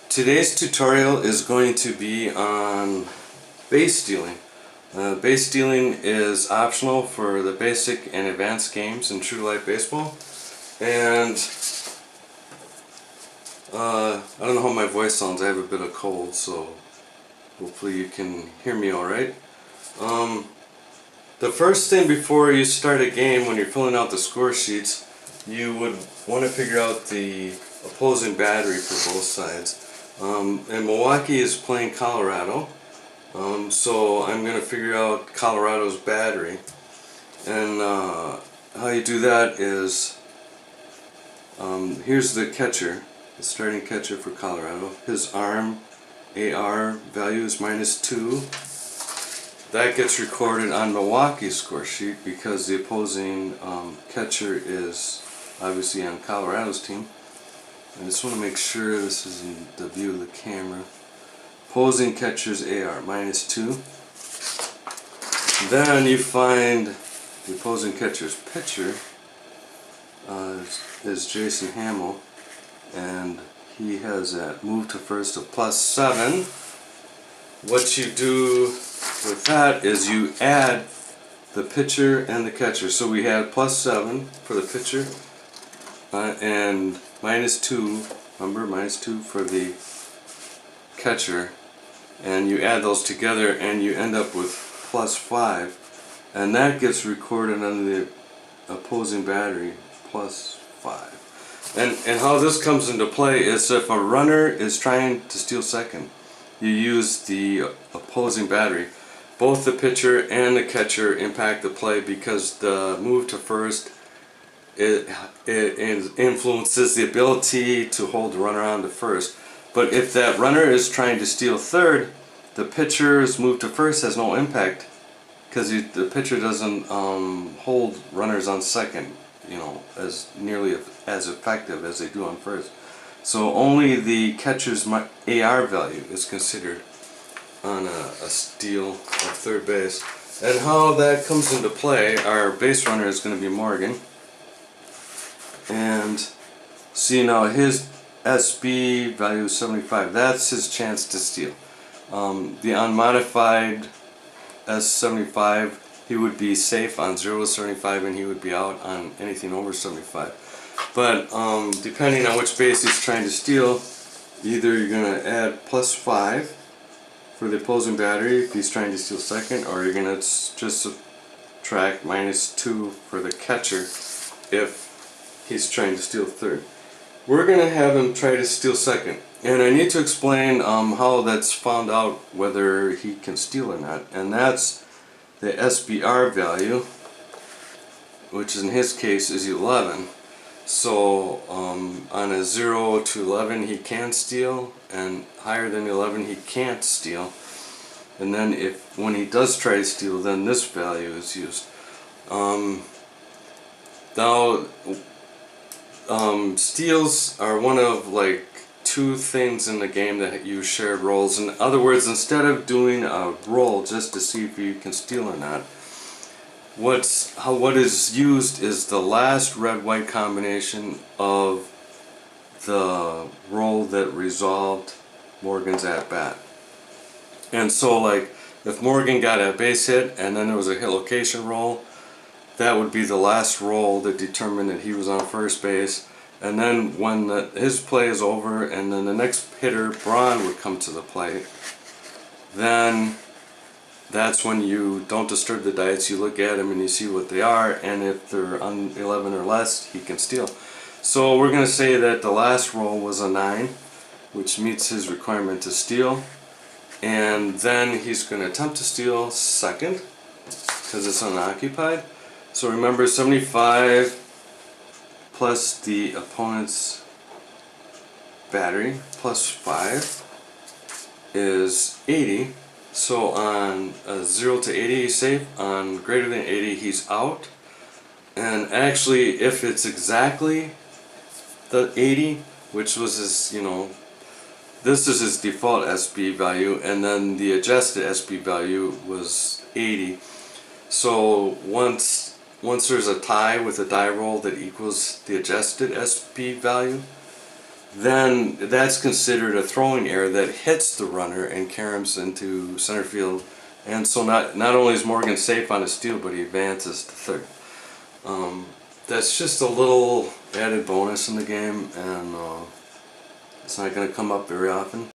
Today's tutorial is going to be on base stealing. Base stealing is optional for the basic and advanced games in True Life Baseball. And I don't know how my voice sounds. I have a bit of cold, so hopefully you can hear me alright. The first thing before you start a game, when you're filling out the score sheets, you would want to figure out the opposing battery for both sides. And Milwaukee is playing Colorado, so I'm going to figure out Colorado's battery. And how you do that is, here's the catcher, the starting catcher for Colorado. His AR value is -2. That gets recorded on Milwaukee's score sheet because the opposing catcher is obviously on Colorado's team. I just want to make sure this is in the view of the camera. Opposing catcher's AR, -2. Then you find the opposing catcher's pitcher is Jason Hamill, and he has that move to first of +7. What you do with that is you add the pitcher and the catcher. So we had +7 for the pitcher and -2, remember, -2 for the catcher, and you add those together and you end up with +5, and that gets recorded on the opposing battery, +5. And how this comes into play is if a runner is trying to steal second, you use the opposing battery. Both the pitcher and the catcher impact the play because the move to first it influences the ability to hold the runner on to first. But if that runner is trying to steal third, the pitcher's move to first has no impact because the pitcher doesn't hold runners on second, you know, as nearly as effective as they do on first. So only the catcher's AR value is considered on a steal of third base. And how that comes into play, our base runner is going to be Morgan. And see, now his SB value is 75. That's his chance to steal. The unmodified S75, he would be safe on 0 to 75 and he would be out on anything over 75. But depending on which base he's trying to steal, either you're going to add +5 for the opposing battery if he's trying to steal second, or you're going to just subtract -2 for the catcher if he's trying to steal third. We're going to have him try to steal second, and I need to explain how that's found out whether he can steal or not, and that's the SBR value, which in his case is 11. So on a 0 to 11 he can steal, and higher than 11 he can't steal. And then when he does try to steal, then this value is used. Now steals are one of like 2 things in the game that use shared roles. In other words, instead of doing a roll just to see if you can steal or not, what is used is the last red-white combination of the roll that resolved Morgan's at-bat. And so like if Morgan got a base hit and then there was a hit location roll, that would be the last roll that determined that he was on first base. And then when his play is over and then the next hitter, Braun, would come to the plate, then that's when you don't disturb the dice. You look at them and you see what they are, and if they're on 11 or less, he can steal. So we're going to say that the last roll was a 9, which meets his requirement to steal, and then he's going to attempt to steal second because it's unoccupied. So remember, 75 plus the opponent's battery +5 is 80. So on 0 to 80 he's safe, on greater than 80 he's out. And actually if it's exactly the 80, which was his, you know, this is his default SB value, and then the adjusted SB value was 80. So once there's a tie with a die roll that equals the adjusted SB value, then that's considered a throwing error that hits the runner and caroms into center field. And so not only is Morgan safe on a steal, but he advances to third. That's just a little added bonus in the game, and it's not going to come up very often.